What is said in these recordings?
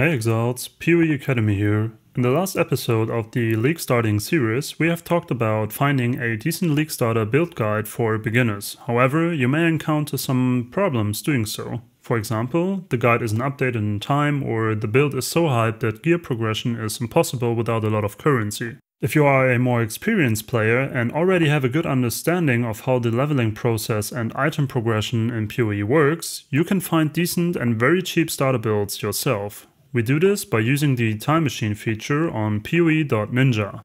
Hey Exiles, PoE Academy here. In the last episode of the League Starting series, we have talked about finding a decent League Starter build guide for beginners. However, you may encounter some problems doing so. For example, the guide isn't updated in time, or the build is so hyped that gear progression is impossible without a lot of currency. If you are a more experienced player and already have a good understanding of how the leveling process and item progression in PoE works, you can find decent and very cheap starter builds yourself. We do this by using the time machine feature on PoE.ninja.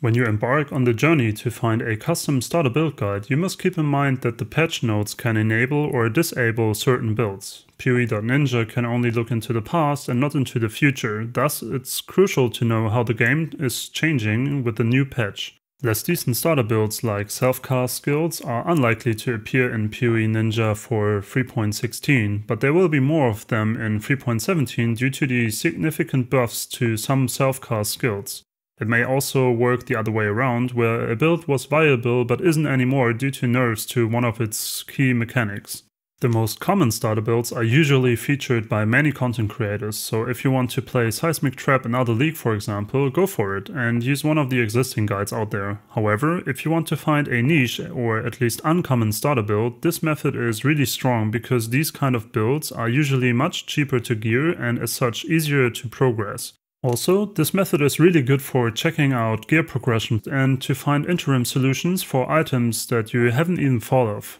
When you embark on the journey to find a custom starter build guide, you must keep in mind that the patch notes can enable or disable certain builds. PoE.ninja can only look into the past and not into the future, thus it's crucial to know how the game is changing with the new patch. Less decent starter builds like self-cast skills are unlikely to appear in PoE Ninja for 3.16, but there will be more of them in 3.17 due to the significant buffs to some self-cast skills. It may also work the other way around, where a build was viable but isn't anymore due to nerfs to one of its key mechanics. The most common starter builds are usually featured by many content creators, so if you want to play Seismic Trap in other league for example, go for it and use one of the existing guides out there. However, if you want to find a niche or at least uncommon starter build, this method is really strong because these kind of builds are usually much cheaper to gear and as such easier to progress. Also, this method is really good for checking out gear progression and to find interim solutions for items that you haven't even thought of.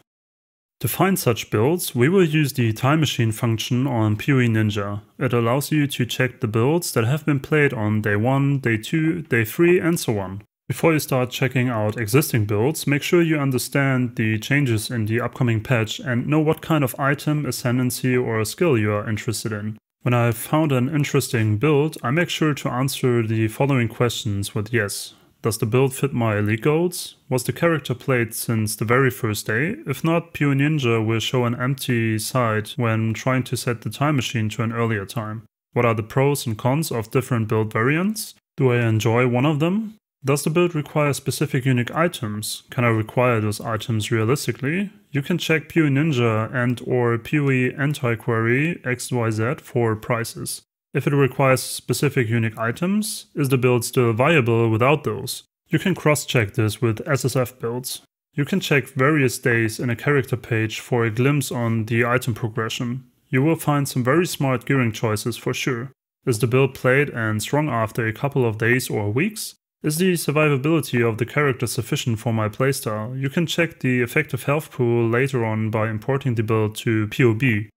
To find such builds, we will use the time machine function on PoE Ninja. It allows you to check the builds that have been played on day 1, day 2, day 3 and so on. Before you start checking out existing builds, make sure you understand the changes in the upcoming patch and know what kind of item, ascendancy or skill you are interested in. When I have found an interesting build, I make sure to answer the following questions with yes. Does the build fit my elite goals? Was the character played since the very first day? If not, PoE Ninja will show an empty side when trying to set the time machine to an earlier time. What are the pros and cons of different build variants? Do I enjoy one of them? Does the build require specific unique items? Can I require those items realistically? You can check PoE Ninja and or PoE Anti-Query XYZ for prices. If it requires specific unique items, is the build still viable without those? You can cross-check this with SSF builds. You can check various days in a character page for a glimpse on the item progression. You will find some very smart gearing choices for sure. Is the build played and strong after a couple of days or weeks? Is the survivability of the character sufficient for my playstyle? You can check the effective health pool later on by importing the build to PoB.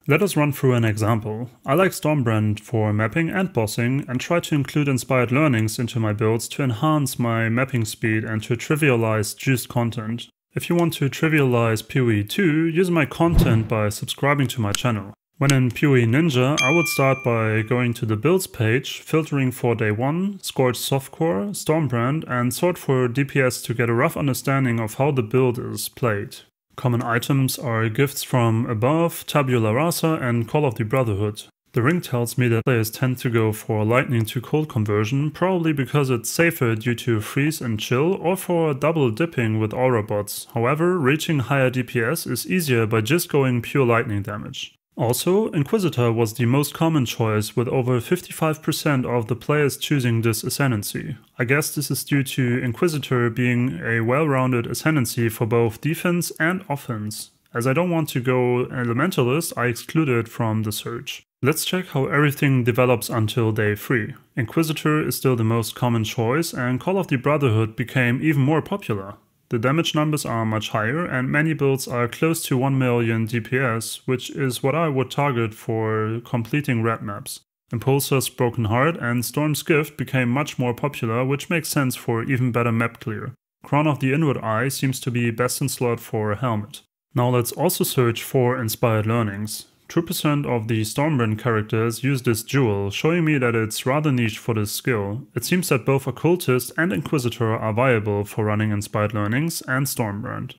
Let us run through an example. I like Stormbrand for mapping and bossing and try to include inspired learnings into my builds to enhance my mapping speed and to trivialize juiced content. If you want to trivialize PoE too, use my content by subscribing to my channel. When in PoE Ninja, I would start by going to the builds page, filtering for day 1, Scorched Softcore, Stormbrand and sort for DPS to get a rough understanding of how the build is played. Common items are gifts from above, Tabula Rasa and Call of the Brotherhood. The ring tells me that players tend to go for lightning to cold conversion, probably because it's safer due to freeze and chill or for double dipping with aura bots. However, reaching higher DPS is easier by just going pure lightning damage. Also, Inquisitor was the most common choice with over 55% of the players choosing this ascendancy. I guess this is due to Inquisitor being a well-rounded ascendancy for both defense and offense. As I don't want to go Elementalist, I exclude it from the search. Let's check how everything develops until day 3. Inquisitor is still the most common choice and Call of the Brotherhood became even more popular. The damage numbers are much higher and many builds are close to 1 million DPS, which is what I would target for completing red maps. Impulsor's Broken Heart and Storm's Gift became much more popular, which makes sense for even better map clear. Crown of the Inward Eye seems to be best in slot for Helmet. Now let's also search for inspired learnings. 2% of the Stormbrand characters use this jewel, showing me that it's rather niche for this skill. It seems that both Occultist and Inquisitor are viable for running inspired learnings and Stormbrand.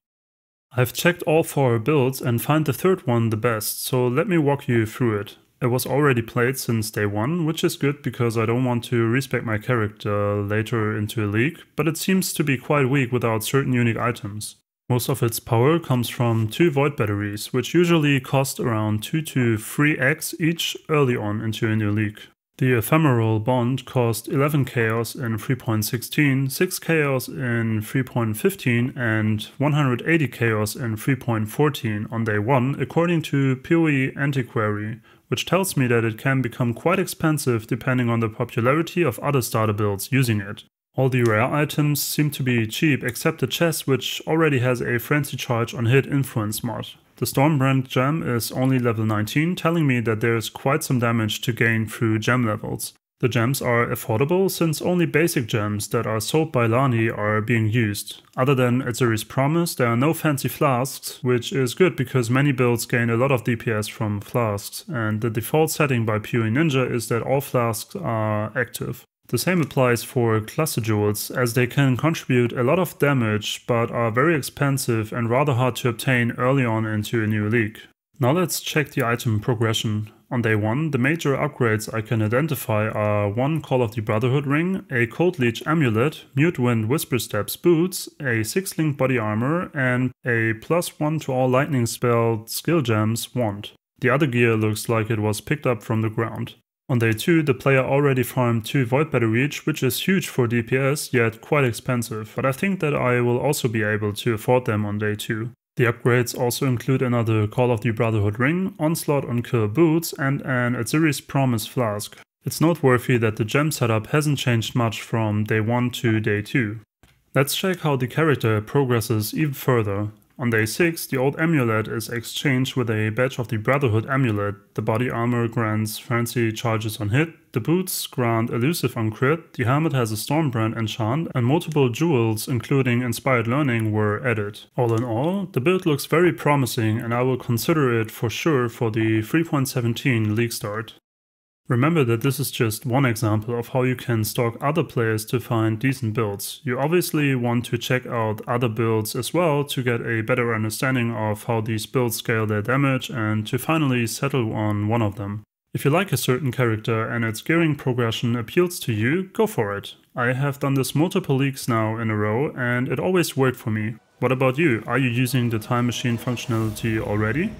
I've checked all 4 builds and find the third one the best, so let me walk you through it. It was already played since day 1, which is good because I don't want to respec my character later into a league, but it seems to be quite weak without certain unique items. Most of its power comes from 2 void batteries, which usually cost around 2 to 3x each early on into a new league. The ephemeral bond cost 11 chaos in 3.16, 6 chaos in 3.15 and 180 chaos in 3.14 on day 1 according to PoE Antiquary, which tells me that it can become quite expensive depending on the popularity of other starter builds using it. All the rare items seem to be cheap except the chest, which already has a frenzy charge on hit influence mod. The Stormbrand gem is only level 19, telling me that there is quite some damage to gain through gem levels. The gems are affordable since only basic gems that are sold by Lani are being used. Other than Azuri's Promise, there are no fancy flasks, which is good because many builds gain a lot of DPS from flasks, and the default setting by PoE Ninja is that all flasks are active. The same applies for cluster jewels, as they can contribute a lot of damage but are very expensive and rather hard to obtain early on into a new league. Now let's check the item progression. On day 1, the major upgrades I can identify are 1 Call of the Brotherhood ring, a Cold Leech amulet, Mute Wind Whisper Steps boots, a 6-link body armor, and a +1 to all lightning spell skill gems wand. The other gear looks like it was picked up from the ground. On day 2, the player already farmed 2 Void Battery each, which is huge for DPS, yet quite expensive, but I think that I will also be able to afford them on day 2. The upgrades also include another Call of the Brotherhood ring, Onslaught on Kill boots, and an Azuri's Promise flask. It's noteworthy that the gem setup hasn't changed much from day 1 to day 2. Let's check how the character progresses even further. On day 6, the old amulet is exchanged with a Badge of the Brotherhood amulet, the body armor grants frenzy charges on hit, the boots grant elusive on crit, the helmet has a Stormbrand enchant, and multiple jewels including Inspired Learning were added. All in all, the build looks very promising and I will consider it for sure for the 3.17 Leaguestart. Remember that this is just one example of how you can stalk other players to find decent builds. You obviously want to check out other builds as well to get a better understanding of how these builds scale their damage and to finally settle on one of them. If you like a certain character and its gearing progression appeals to you, go for it. I have done this multiple leagues now in a row and it always worked for me. What about you? Are you using the time machine functionality already?